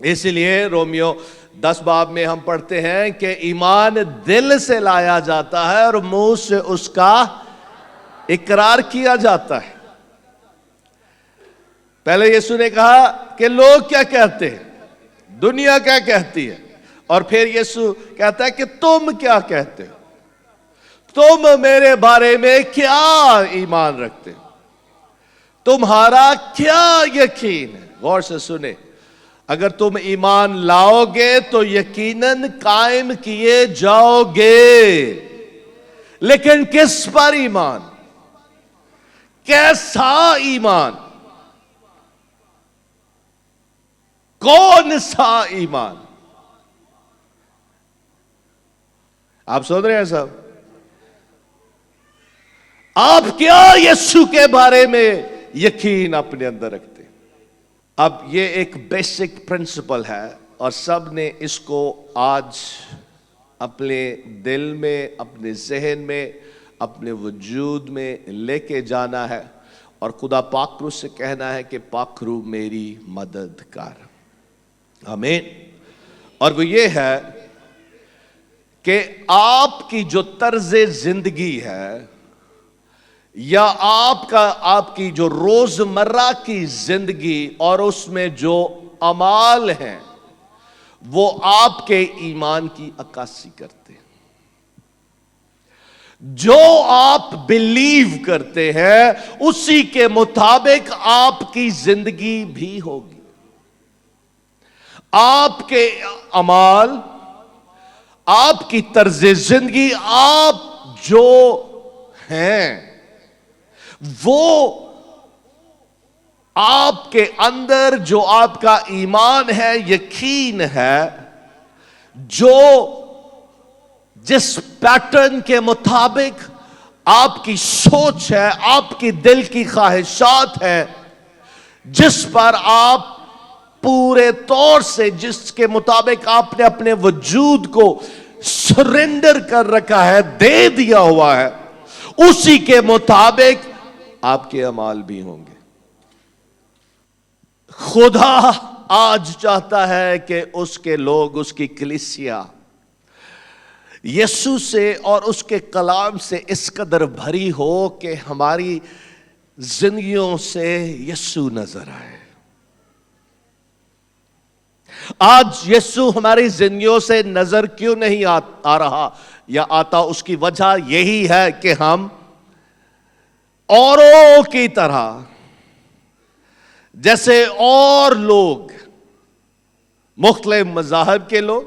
اس لیے رومیو 10 باب میں ہم پڑھتے ہیں کہ ایمان دل سے لایا جاتا ہے اور منہ سے اس کا اقرار کیا جاتا ہے۔ پہلے یسوع نے کہا کہ لوگ کیا کہتے ہیں، دنیا کیا کہتی ہے، اور پھر یسوع کہتا ہے کہ تم کیا کہتے ہو، تم میرے بارے میں کیا ایمان رکھتے ہو، تمہارا کیا یقین ہے۔ غور سے سنیں، اگر تم ایمان لاؤ گے تو یقیناً قائم کیے جاؤ گے، لیکن کس پر ایمان، کیسا ایمان، کون سا ایمان؟ آپ سن رہے ہیں صاحب؟ آپ کیا یسوع کے بارے میں یقین اپنے اندر رکھتے ہیں؟ اب یہ ایک بیسک پرنسپل ہے اور سب نے اس کو آج اپنے دل میں، اپنے ذہن میں، اپنے وجود میں لے کے جانا ہے اور خدا پاک رو سے کہنا ہے کہ پاک رو میری مدد کر۔ آمین۔ اور وہ یہ ہے کہ آپ کی جو طرز زندگی ہے یا آپ کی جو روزمرہ کی زندگی اور اس میں جو اعمال ہیں وہ آپ کے ایمان کی عکاسی کرتے ہیں۔ جو آپ بلیو کرتے ہیں اسی کے مطابق آپ کی زندگی بھی ہوگی۔ آپ کے اعمال، آپ کی طرز زندگی، آپ جو ہیں وہ آپ کے اندر جو آپ کا ایمان ہے، یقین ہے، جو جس پیٹرن کے مطابق آپ کی سوچ ہے، آپ کی دل کی خواہشات ہے، جس پر آپ پورے طور سے، جس کے مطابق آپ نے اپنے وجود کو سرنڈر کر رکھا ہے، دے دیا ہوا ہے، اسی کے مطابق آپ کے اعمال بھی ہوں گے۔ خدا آج چاہتا ہے کہ اس کے لوگ، اس کی کلیسیا یسوع سے اور اس کے کلام سے اس قدر بھری ہو کہ ہماری زندگیوں سے یسوع نظر آئے۔ آج یسوع ہماری زندگیوں سے نظر کیوں نہیں آ رہا یا آتا؟ اس کی وجہ یہی ہے کہ ہم اوروں کی طرح، جیسے اور لوگ، مختلف مذاہب کے لوگ،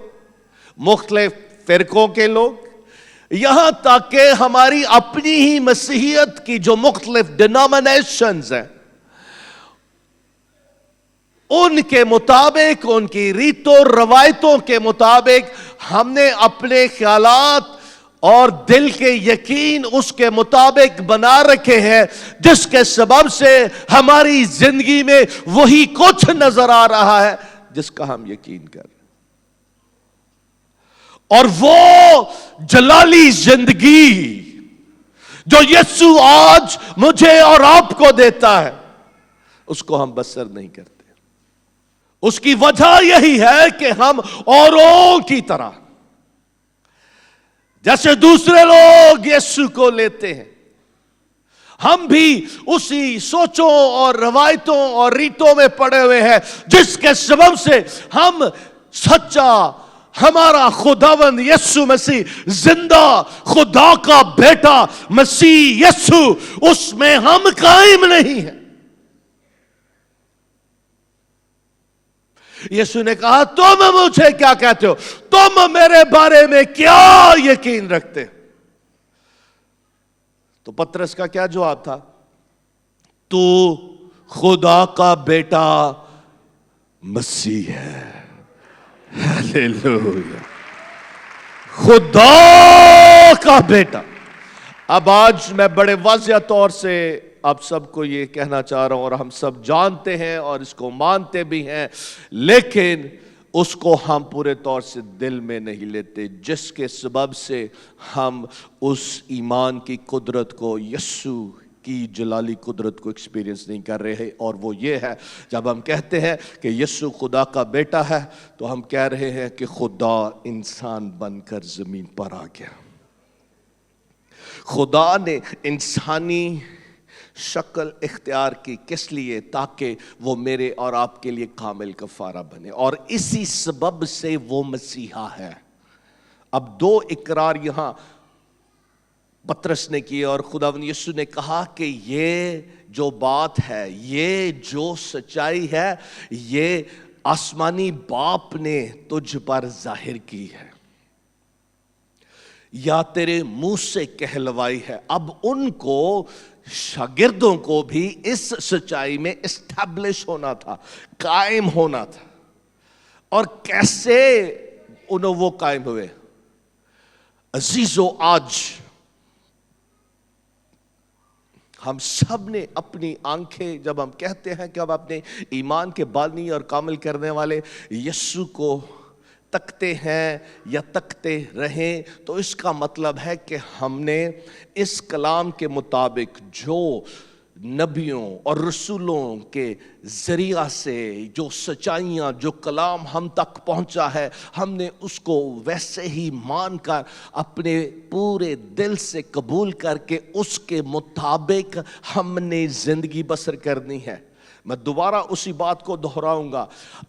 مختلف فرقوں کے لوگ، یہاں تک کہ ہماری اپنی ہی مسیحیت کی جو مختلف ڈینامینیشنز ہیں، ان کے مطابق، ان کی ریتوں روایتوں کے مطابق ہم نے اپنے خیالات اور دل کے یقین اس کے مطابق بنا رکھے ہیں، جس کے سبب سے ہماری زندگی میں وہی کچھ نظر آ رہا ہے جس کا ہم یقین کر رہے ہیں۔ اور وہ جلالی زندگی جو یسوع آج مجھے اور آپ کو دیتا ہے، اس کو ہم بسر نہیں کرتے۔ اس کی وجہ یہی ہے کہ ہم اوروں کی طرح، جیسے دوسرے لوگ یسوع کو لیتے ہیں، ہم بھی اسی سوچوں اور روایتوں اور ریتوں میں پڑے ہوئے ہیں، جس کے سبب سے ہم سچا، ہمارا خداوند یسوع مسیح، زندہ خدا کا بیٹا مسیح یسوع، اس میں ہم قائم نہیں ہیں۔ یسوع نے کہا تم مجھے کیا کہتے ہو، تم میرے بارے میں کیا یقین رکھتے ہو؟ تو پترس کا کیا جواب تھا؟ تو خدا کا بیٹا مسیح ہے۔ ہیلیلویا، خدا کا بیٹا۔ اب آج میں بڑے واضح طور سے آپ سب کو یہ کہنا چاہ رہا ہوں، اور ہم سب جانتے ہیں اور اس کو مانتے بھی ہیں، لیکن اس کو ہم پورے طور سے دل میں نہیں لیتے، جس کے سبب سے ہم اس ایمان کی قدرت کو، یسوع کی جلالی قدرت کو ایکسپیرینس نہیں کر رہے، اور وہ یہ ہے جب ہم کہتے ہیں کہ یسوع خدا کا بیٹا ہے تو ہم کہہ رہے ہیں کہ خدا انسان بن کر زمین پر آ گیا۔ خدا نے انسانی شکل اختیار کی، کس لیے؟ تاکہ وہ میرے اور آپ کے لیے کامل کفارہ بنے، اور اسی سبب سے وہ مسیحا ہے۔ اب دو اقرار یہاں پطرس نے کیے اور خداوند یسوع نے کہا کہ یہ جو بات ہے، یہ جو سچائی ہے، یہ آسمانی باپ نے تجھ پر ظاہر کی ہے یا تیرے منہ سے کہلوائی ہے۔ اب ان کو شاگردوں کو بھی اس سچائی میں اسٹیبلش ہونا تھا، قائم ہونا تھا۔ اور کیسے انہوں وہ قائم ہوئے؟ عزیزو، آج ہم سب نے اپنی آنکھیں، جب ہم کہتے ہیں کہ ہم اپنے ایمان کے بانی اور کامل کرنے والے یسوع کو تکتے ہیں یا تکتے رہیں، تو اس کا مطلب ہے کہ ہم نے اس کلام کے مطابق جو نبیوں اور رسولوں کے ذریعہ سے جو سچائیاں، جو کلام ہم تک پہنچا ہے، ہم نے اس کو ویسے ہی مان کر اپنے پورے دل سے قبول کر کے اس کے مطابق ہم نے زندگی بسر کرنی ہے۔ میں دوبارہ اسی بات کو دہراؤں گا،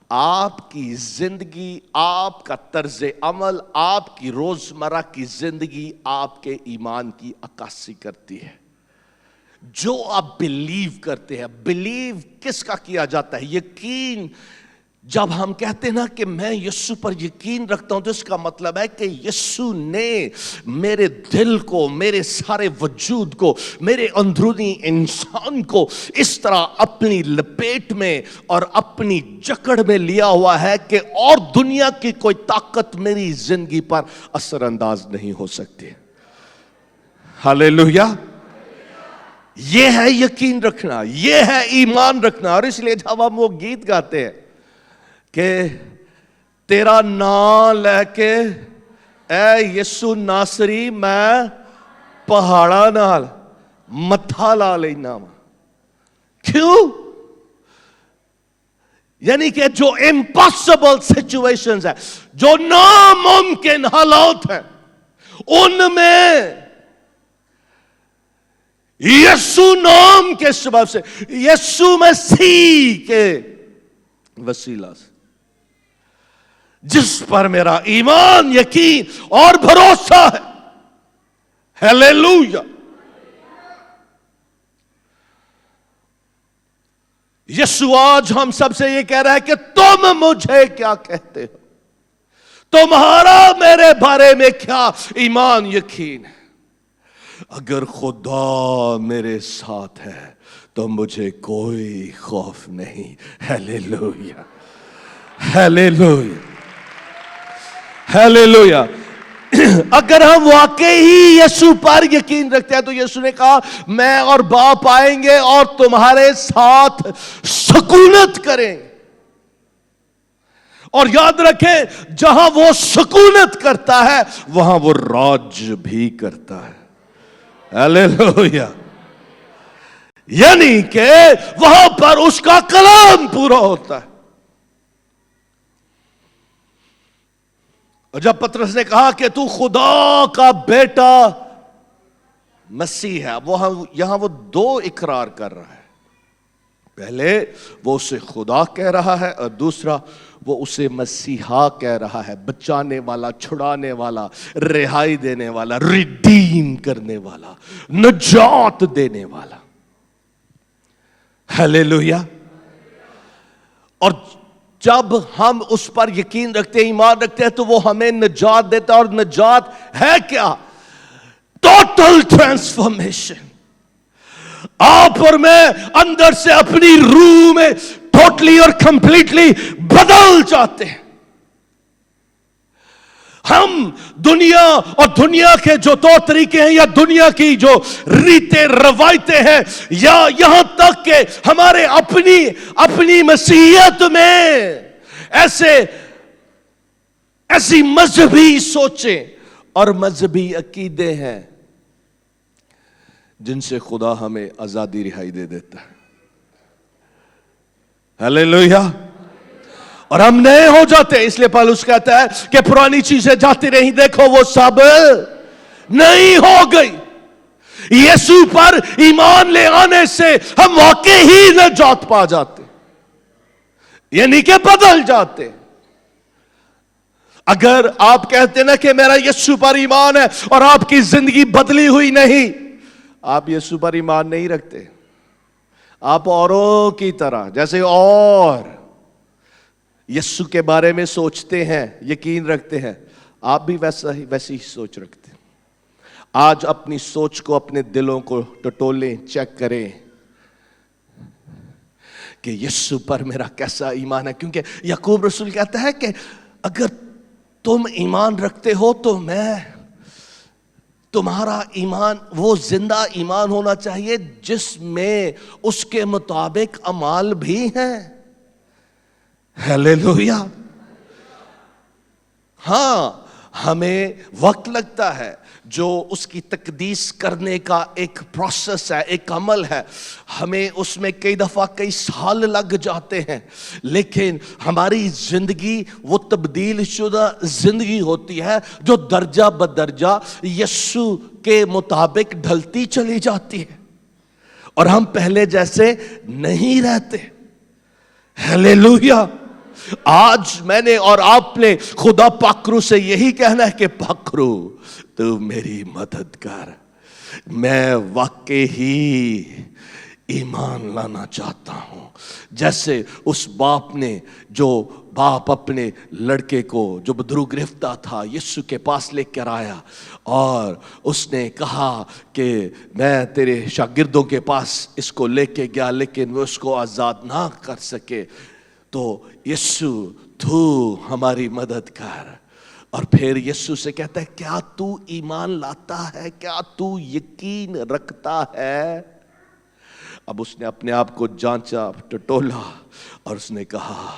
آپ کی زندگی، آپ کا طرز عمل، آپ کی روزمرہ کی زندگی آپ کے ایمان کی عکاسی کرتی ہے۔ جو آپ بلیو کرتے ہیں، بلیو کس کا کیا جاتا ہے؟ یقین۔ جب ہم کہتے ہیں نا کہ میں یسوع پر یقین رکھتا ہوں، تو اس کا مطلب ہے کہ یسوع نے میرے دل کو، میرے سارے وجود کو، میرے اندرونی انسان کو اس طرح اپنی لپیٹ میں اور اپنی جکڑ میں لیا ہوا ہے کہ اور دنیا کی کوئی طاقت میری زندگی پر اثر انداز نہیں ہو سکتی۔ ہاللیلویا۔ یہ ہے یقین رکھنا، یہ ہے ایمان رکھنا۔ اور اس لیے جب ہم وہ گیت گاتے ہیں کہ تیرا نام لے کے اے یسوع ناصری میں پہاڑا نال متھا لا لینا، کیوں؟ یعنی کہ جو امپاسبل سچویشنز ہیں، جو ناممکن حالات ہیں، ان میں یسوع نام کے سبب سے، یسوع مسیح کے وسیلہ سے، جس پر میرا ایمان، یقین اور بھروسہ ہے۔ ہیلیلویا۔ یسوع آج ہم سب سے یہ کہہ رہا ہے کہ تم مجھے کیا کہتے ہو؟ تمہارا میرے بارے میں کیا ایمان، یقین ہے؟ اگر خدا میرے ساتھ ہے تو مجھے کوئی خوف نہیں۔ Hallelujah, hallelujah, hallelujah. اگر ہم واقعی ہی یسوع پر یقین رکھتے ہیں تو یسوع نے کہا میں اور باپ آئیں گے اور تمہارے ساتھ سکونت کریں۔ اور یاد رکھیں، جہاں وہ سکونت کرتا ہے وہاں وہ راج بھی کرتا ہے۔ ہیلیلویا۔ یعنی کہ وہاں پر اس کا کلام پورا ہوتا ہے۔ اور جب پطرس نے کہا کہ تو خدا کا بیٹا مسیح ہے، یہاں وہ دو اقرار کر رہا ہے۔ پہلے وہ اسے خدا کہہ رہا ہے، اور دوسرا وہ اسے مسیحا کہہ رہا ہے، بچانے والا، چھڑانے والا، رہائی دینے والا، ریڈیم کرنے والا، نجات دینے والا۔ ہیلیلویا۔ اور جب ہم اس پر یقین رکھتے ہیں، ایمان رکھتے ہیں، تو وہ ہمیں نجات دیتا ہے۔ اور نجات ہے کیا؟ Total transformation. آپ اور میں اندر سے اپنی روح میں ٹوٹلی اور کمپلیٹلی بدل جاتے ہیں۔ ہم دنیا اور دنیا کے جو طور طریقے ہیں، یا دنیا کی جو ریتیں روایتیں ہیں، یا یہاں تک کہ ہمارے اپنی مسیحیت میں ایسی مذہبی سوچیں اور مذہبی عقیدے ہیں جن سے خدا ہمیں آزادی رہائی دے دیتا ہے. ہاللیلویا. اور ہم نئے ہو جاتے ہیں. اس لیے پالوس کہتا ہے کہ پرانی چیزیں جاتی رہی, دیکھو وہ سب نئی ہو گئی. یسوع پر ایمان لے آنے سے ہم واقعی ہی نجات پا جاتے, یعنی کہ بدل جاتے. اگر آپ کہتے نا کہ میرا یسوع پر ایمان ہے اور آپ کی زندگی بدلی ہوئی نہیں, آپ یسوع پر ایمان نہیں رکھتے. آپ اوروں کی طرح جیسے اور یسوع کے بارے میں سوچتے ہیں, یقین رکھتے ہیں, آپ بھی ویسی ہی سوچ رکھتے ہیں. آج اپنی سوچ کو, اپنے دلوں کو ٹٹولیں, چیک کریں کہ یسوع پر میرا کیسا ایمان ہے. کیونکہ یعقوب رسول کہتا ہے کہ اگر تم ایمان رکھتے ہو تو تمہارا ایمان وہ زندہ ایمان ہونا چاہیے جس میں اس کے مطابق اعمال بھی ہیں. ہاللیلویا. ہاں, ہمیں وقت لگتا ہے, جو اس کی تقدیس کرنے کا ایک پروسیس ہے, ایک عمل ہے, ہمیں اس میں کئی دفعہ کئی سال لگ جاتے ہیں, لیکن ہماری زندگی وہ تبدیل شدہ زندگی ہوتی ہے جو درجہ بدرجہ یسوع کے مطابق ڈھلتی چلی جاتی ہے, اور ہم پہلے جیسے نہیں رہتے. ہاللیلویا. آج میں نے اور آپ نے خدا پاکرو سے یہی کہنا ہے کہ پاکرو تو میری مدد کر. میں واقعی ہی ایمان لانا چاہتا ہوں. جیسے اس باپ نے, جو باپ اپنے لڑکے کو جو بدرو گرفتار تھا یسوع کے پاس لے کر آیا, اور اس نے کہا کہ میں تیرے شاگردوں کے پاس اس کو لے کے گیا, لیکن وہ اس کو آزاد نہ کر سکے. تو یسوع تو ہماری مدد کر. اور پھر یسوع سے کہتا ہے کیا تو ایمان لاتا ہے, کیا تو یقین رکھتا ہے. اب اس نے اپنے آپ کو جانچا, ٹٹولا, اور اس نے کہا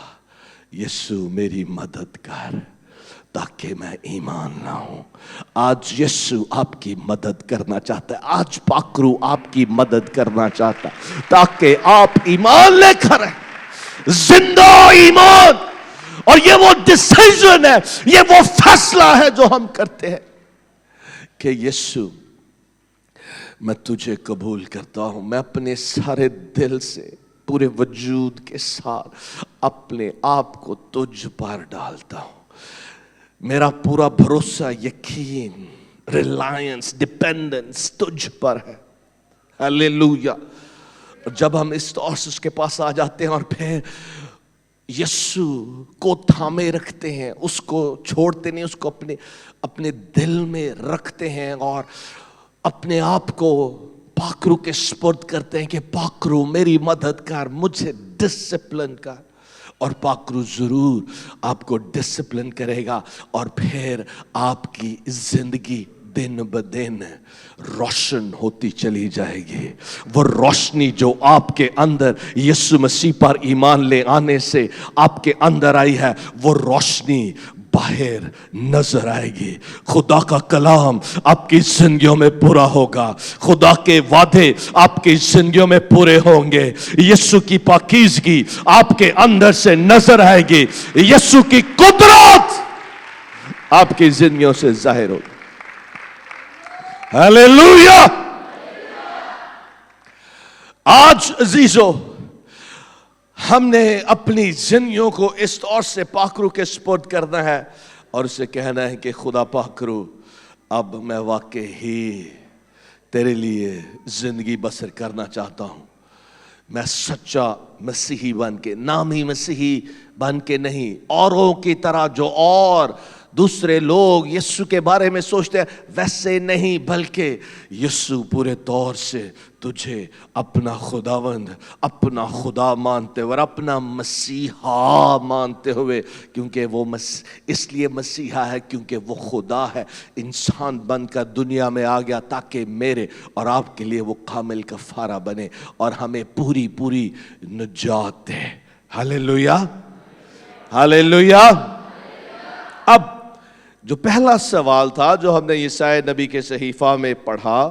یسوع میری مدد کر تاکہ میں ایمان لاؤں. آج یسوع آپ کی مدد کرنا چاہتا ہے. آج پاکرو آپ کی مدد کرنا چاہتا ہے تاکہ آپ ایمان لے کر زندہ ایمان. اور یہ وہ ڈیسیژن ہے, یہ وہ فیصلہ ہے جو ہم کرتے ہیں کہ یسوع میں تجھے قبول کرتا ہوں. میں اپنے سارے دل سے, پورے وجود کے ساتھ اپنے آپ کو تجھ پر ڈالتا ہوں. میرا پورا بھروسہ, یقین, ریلائنس, ڈیپینڈنس تجھ پر ہے. ہاللیلویا. جب ہم اس طور سے اس کے پاس آ جاتے ہیں اور پھر یسوع کو تھامے رکھتے ہیں, اس کو چھوڑتے نہیں, اس کو اپنے دل میں رکھتے ہیں اور اپنے آپ کو پاکرو کے سپرد کرتے ہیں کہ پاکرو میری مدد کر, مجھے ڈسپلن کر. اور پاکرو ضرور آپ کو ڈسپلن کرے گا, اور پھر آپ کی زندگی دن بدن روشن ہوتی چلی جائے گی. وہ روشنی جو آپ کے اندر یسوع مسیح پر ایمان لے آنے سے آپ کے اندر آئی ہے, وہ روشنی باہر نظر آئے گی. خدا کا کلام آپ کی زندگیوں میں پورا ہوگا, خدا کے وعدے آپ کی زندگیوں میں پورے ہوں گے, یسوع کی پاکیزگی آپ کے اندر سے نظر آئے گی, یسوع کی قدرت آپ کی زندگیوں سے ظاہر ہوگی. ہاللیلویا. آج عزیزو, ہم نے اپنی زندگیوں کو اس طور سے پاکرو کے سپرد کرنا ہے اور اسے کہنا ہے کہ خدا پاکرو اب میں واقعی ہی تیرے لیے زندگی بسر کرنا چاہتا ہوں. میں سچا مسیحی بن کے, نامی مسیحی بن کے نہیں, اوروں کی طرح جو اور دوسرے لوگ یسوع کے بارے میں سوچتے ہیں ویسے نہیں, بلکہ یسوع پورے طور سے تجھے اپنا خداوند, اپنا خدا مانتے ہوئے اور اپنا مسیحا مانتے ہوئے, کیونکہ وہ اس لیے مسیحا ہے کیونکہ وہ خدا ہے, انسان بن کر دنیا میں آ گیا تاکہ میرے اور آپ کے لیے وہ کامل کفارہ بنے اور ہمیں پوری نجات دے. ہاللیلویا, ہاللیلویا. اب جو پہلا سوال تھا جو ہم نے یسایا نبی کے صحیفہ میں پڑھا,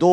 2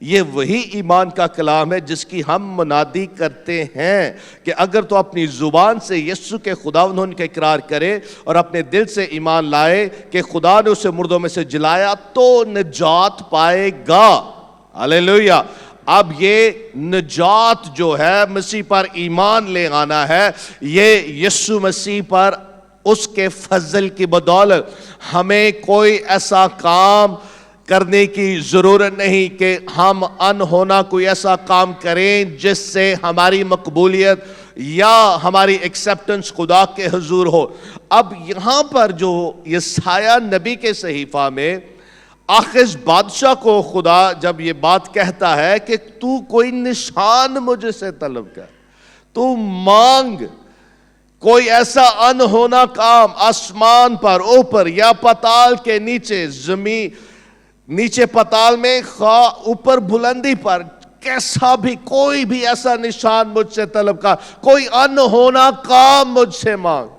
یہ وہی ایمان کا کلام ہے جس کی ہم منادی کرتے ہیں کہ اگر تو اپنی زبان سے یسوع کے خداوند ہونے کا اقرار کرے اور اپنے دل سے ایمان لائے کہ خدا نے اسے مردوں میں سے جلایا تو نجات پائے گا۔ ہاللیلویہ۔ اب یہ نجات جو ہے مسیح پر ایمان لے آنا ہے، یہ یسوع مسیح پر اس کے فضل کی بدولت ہمیں کوئی ایسا کام کرنے کی ضرورت نہیں کہ ہم انہونا کوئی ایسا کام کریں جس سے ہماری مقبولیت یا ہماری ایکسپٹنس خدا کے حضور ہو۔ اب یہاں پر جو یسایہ نبی کے صحیفہ میں آخذ بادشاہ کو خدا جب یہ بات کہتا ہے کہ تو کوئی نشان مجھ سے طلب کر، تو مانگ کوئی ایسا انہونا کام آسمان پر اوپر یا پتال کے نیچے، زمین نیچے پتال میں خواہ اوپر بلندی پر، کیسا بھی کوئی بھی ایسا نشان مجھ سے طلب کر، کوئی انہونا کام مجھ سے مانگ۔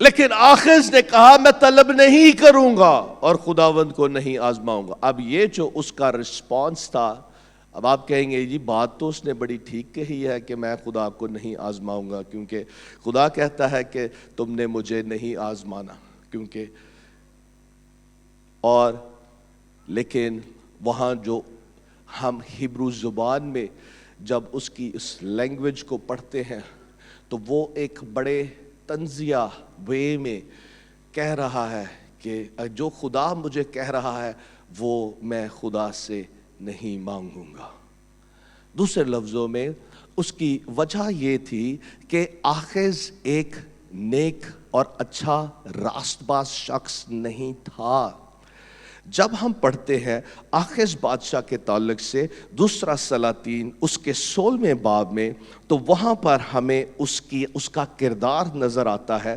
لیکن آخذ نے کہا میں طلب نہیں کروں گا اور خداوند کو نہیں آزماؤں گا۔ اب یہ جو اس کا رسپانس تھا، اب آپ کہیں گے جی بات تو اس نے بڑی ٹھیک کہی ہے کہ میں خدا کو نہیں آزماؤں گا، کیونکہ خدا کہتا ہے کہ تم نے مجھے نہیں آزمانا، کیونکہ اور لیکن وہاں جو ہم ہیبرو زبان میں جب اس کی اس لینگویج کو پڑھتے ہیں تو وہ ایک بڑے تنزیہ وے میں کہہ رہا ہے کہ جو خدا مجھے کہہ رہا ہے وہ میں خدا سے نہیں مانگوں گا۔ دوسرے لفظوں میں اس کی وجہ یہ تھی کہ آخذ ایک نیک اور اچھا راست باز شخص نہیں تھا۔ جب ہم پڑھتے ہیں آخذ بادشاہ کے تعلق سے دوسرا سلاطین اس کے 16ویں باب میں، تو وہاں پر ہمیں اس کا کردار نظر آتا ہے،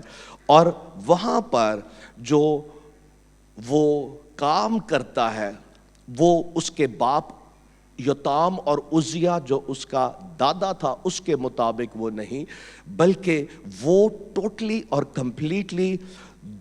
اور وہاں پر جو وہ کام کرتا ہے وہ اس کے باپ یوتام اور عزیہ جو اس کا دادا تھا اس کے مطابق وہ نہیں، بلکہ وہ ٹوٹلی اور کمپلیٹلی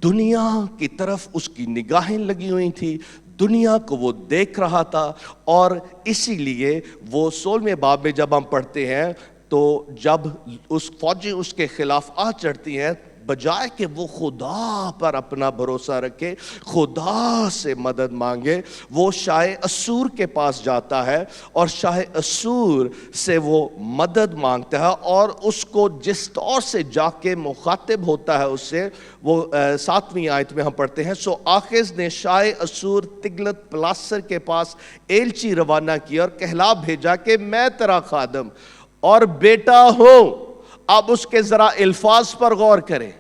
دنیا کی طرف اس کی نگاہیں لگی ہوئی تھی، دنیا کو وہ دیکھ رہا تھا، اور اسی لیے وہ 16ویں باب میں جب ہم پڑھتے ہیں تو جب اس فوجی اس کے خلاف آ چڑھتی ہیں، بجائے کہ وہ خدا پر اپنا بھروسہ رکھے، خدا سے مدد مانگے، وہ شاہ اسور کے پاس جاتا ہے اور شاہ اسور سے وہ مدد مانگتا ہے، اور اس کو جس طور سے جا کے مخاطب ہوتا ہے اس سے، وہ 7ویں آیت میں ہم پڑھتے ہیں، سو آخذ نے شاہ اسور تگلت پلاسر کے پاس ایلچی روانہ کیا اور کہلا بھیجا کہ میں تیرا خادم اور بیٹا ہوں۔ اب اس کے ذرا الفاظ پر غور کریں،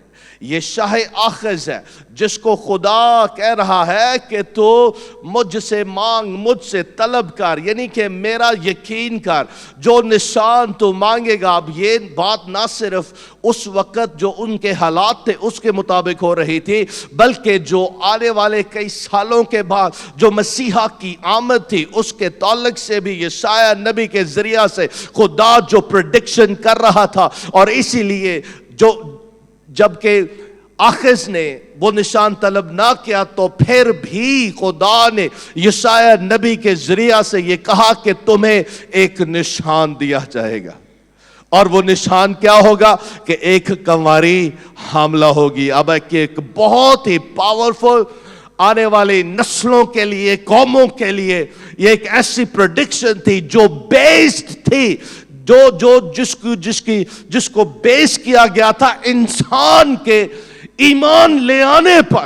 یہ شاہ آخذ ہے جس کو خدا کہہ رہا ہے کہ تو مجھ سے مانگ، مجھ سے طلب کر، یعنی کہ میرا یقین کر، جو نشان تو مانگے گا۔ اب یہ بات نہ صرف اس وقت جو ان کے حالات تھے اس کے مطابق ہو رہی تھی، بلکہ جو آنے والے کئی سالوں کے بعد جو مسیحا کی آمد تھی اس کے تعلق سے بھی یشعیاہ نبی کے ذریعہ سے خدا جو پریڈکشن کر رہا تھا، اور اسی لیے جبکہ آخذ نے وہ نشان طلب نہ کیا تو پھر بھی خدا نے یشعیاہ نبی کے ذریعہ سے یہ کہا کہ تمہیں ایک نشان دیا جائے گا، اور وہ نشان کیا ہوگا کہ ایک کنواری حاملہ ہوگی۔ اب ایک بہت ہی پاورفل آنے والی نسلوں کے لیے، قوموں کے لیے یہ ایک ایسی پریڈکشن تھی جو بیسڈ تھی، جس کو بیس کیا گیا تھا انسان کے ایمان لے آنے پر،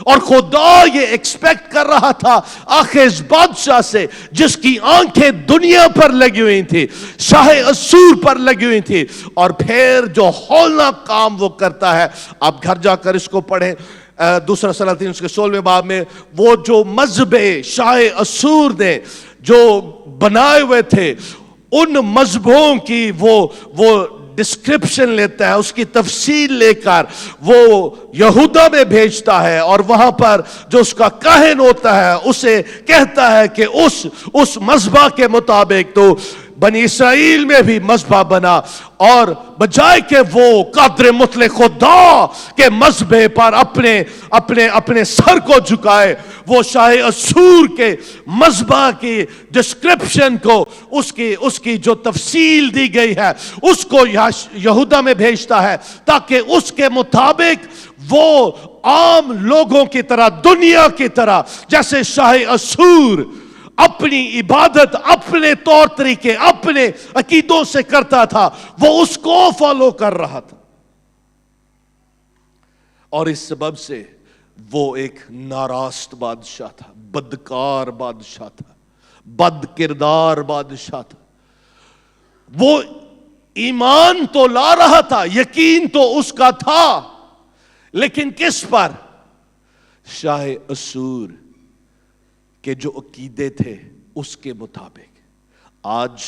اور خدا یہ ایکسپیکٹ کر رہا تھا آخذ بادشاہ سے جس کی آنکھیں دنیا پر لگی ہوئی تھی، شاہ اسور پر لگی ہوئی تھی، اور پھر جو ہولناک کام وہ کرتا ہے۔ آپ گھر جا کر اس کو پڑھیں، دوسرا سلاطین اس کے 16ویں باب میں، وہ جو مذہبے شاہ اسور نے جو بنائے ہوئے تھے ان مذہبوں کی وہ ڈسکرپشن لیتا ہے، اس کی تفصیل لے کر وہ یہودا میں بھیجتا ہے، اور وہاں پر جو اس کا کاہن ہوتا ہے اسے کہتا ہے کہ اس مذہبہ کے مطابق تو بنی اسرائیل میں بھی مذہبہ بنا، اور بجائے کہ وہ قادر مطلق خدا کے مذہبے پر اپنے سر کو جھکائے، وہ شاہ اسور کے مذبح کی ڈسکرپشن کو اس کی جو تفصیل دی گئی ہے اس کو یہودا میں بھیجتا ہے تاکہ اس کے مطابق وہ عام لوگوں کی طرح، دنیا کی طرح، جیسے شاہ اسور اپنی عبادت اپنے طور طریقے اپنے عقیدوں سے کرتا تھا، وہ اس کو فالو کر رہا تھا، اور اس سبب سے وہ ایک ناراست بادشاہ تھا، بدکار بادشاہ تھا، بد کردار بادشاہ تھا۔ وہ ایمان تو لا رہا تھا، یقین تو اس کا تھا، لیکن کس پر؟ شاہ اسور کے جو عقیدے تھے اس کے مطابق۔ آج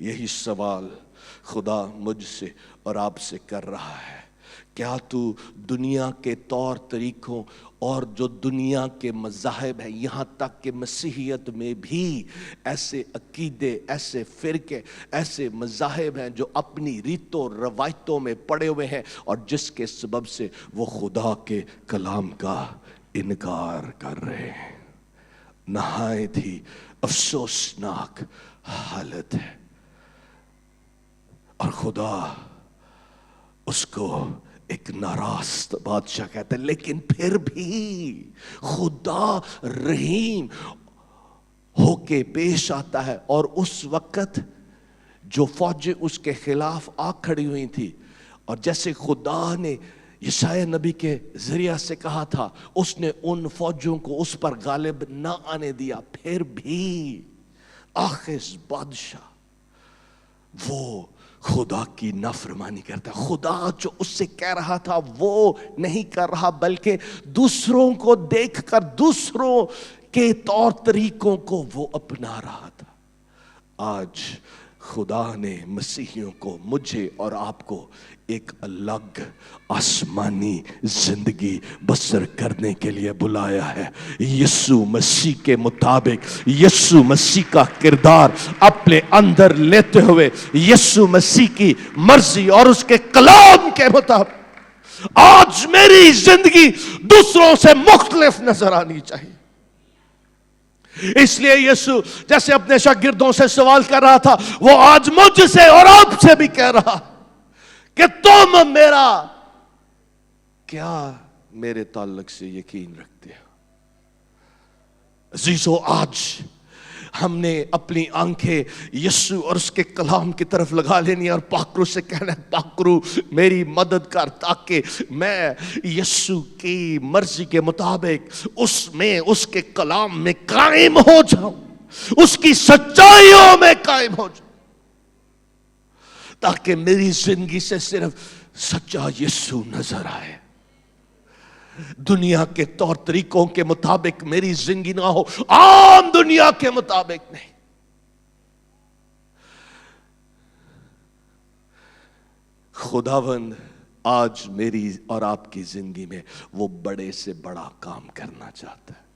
یہی سوال خدا مجھ سے اور آپ سے کر رہا ہے، کیا تو دنیا کے طور طریقوں اور جو دنیا کے مذاہب ہیں، یہاں تک کہ مسیحیت میں بھی ایسے عقیدے، ایسے فرقے، ایسے مذاہب ہیں جو اپنی ریتوں روایتوں میں پڑے ہوئے ہیں اور جس کے سبب سے وہ خدا کے کلام کا انکار کر رہے ہیں؟ نہایت ہی افسوسناک حالت ہے، اور خدا اس کو ایک ناراست بادشاہ کہتا ہے۔ لیکن پھر بھی خدا رحیم ہو کے پیش آتا ہے، اور اس وقت جو فوجیں اس کے خلاف آ کھڑی ہوئی تھی، اور جیسے خدا نے یشعیاء نبی کے ذریعہ سے کہا تھا، اس نے ان فوجوں کو اس پر غالب نہ آنے دیا، پھر بھی آخذ بادشاہ وہ خدا کی نافرمانی کرتا ہے۔ خدا جو اس سے کہہ رہا تھا وہ نہیں کر رہا، بلکہ دوسروں کو دیکھ کر دوسروں کے طور طریقوں کو وہ اپنا رہا تھا۔ آج خدا نے مسیحیوں کو، مجھے اور آپ کو ایک الگ آسمانی زندگی بسر کرنے کے لیے بلایا ہے۔ یسوع مسیح کے مطابق، یسوع مسیح کا کردار اپنے اندر لیتے ہوئے، یسوع مسیح کی مرضی اور اس کے کلام کے مطابق آج میری زندگی دوسروں سے مختلف نظر آنی چاہیے۔ اس لیے یسوع جیسے اپنے شاگردوں سے سوال کر رہا تھا، وہ آج مجھ سے اور آپ سے بھی کہہ رہا کہ تم میرا کیا میرے تعلق سے یقین رکھتے ہو؟ عزیزو، آج ہم نے اپنی آنکھیں یسوع اور اس کے کلام کی طرف لگا لینی اور پاکرو سے کہنا ہے، پاکرو میری مدد کر تاکہ میں یسوع کی مرضی کے مطابق اس کے کلام میں قائم ہو جاؤں، اس کی سچائیوں میں قائم ہو جاؤں، تاکہ میری زندگی سے صرف سچا یسوع نظر آئے، دنیا کے طور طریقوں کے مطابق میری زندگی نہ ہو، عام دنیا کے مطابق نہیں۔ خداوند آج میری اور آپ کی زندگی میں وہ بڑے سے بڑا کام کرنا چاہتا ہے۔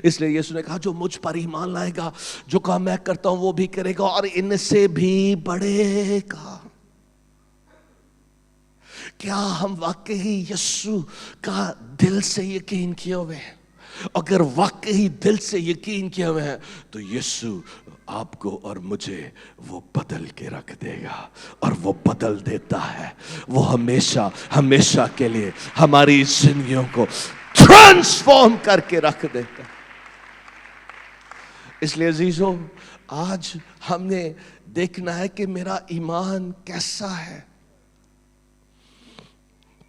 اس لیے یسوع نے کہا، جو مجھ پر ایمان لائے گا، جو کام میں کرتا ہوں وہ بھی کرے گا، اور ان سے بھی بڑے کام۔ کیا ہم واقعی یسوع کا دل سے یقین کیے ہوئے ہیں؟ اگر واقعی دل سے یقین کیے ہوئے ہیں تو یسوع آپ کو اور مجھے وہ بدل کے رکھ دے گا، اور وہ بدل دیتا ہے، وہ ہمیشہ ہمیشہ کے لیے ہماری زندگیوں کو ٹرانسفارم کر کے رکھ دیتا ہے۔ اس لیے عزیزوں، آج ہم نے دیکھنا ہے کہ میرا ایمان کیسا ہے،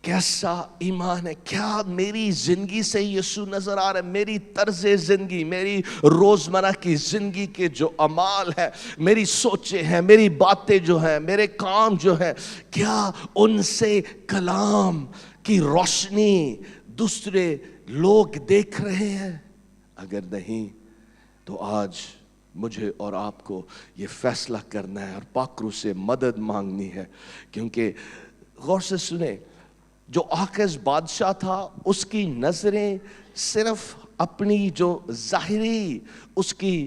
کیسا ایمان ہے، کیا میری زندگی سے یسوع نظر آ رہا ہے؟ میری طرز زندگی، میری روزمرہ کی زندگی کے جو اعمال ہے، میری سوچیں ہیں، میری باتیں جو ہیں، میرے کام جو ہیں، کیا ان سے کلام کی روشنی دوسرے لوگ دیکھ رہے ہیں؟ اگر نہیں تو آج مجھے اور آپ کو یہ فیصلہ کرنا ہے اور پاکرو سے مدد مانگنی ہے، کیونکہ غور سے سنیں، جو آخذ بادشاہ تھا اس کی نظریں صرف اپنی جو ظاہری اس کی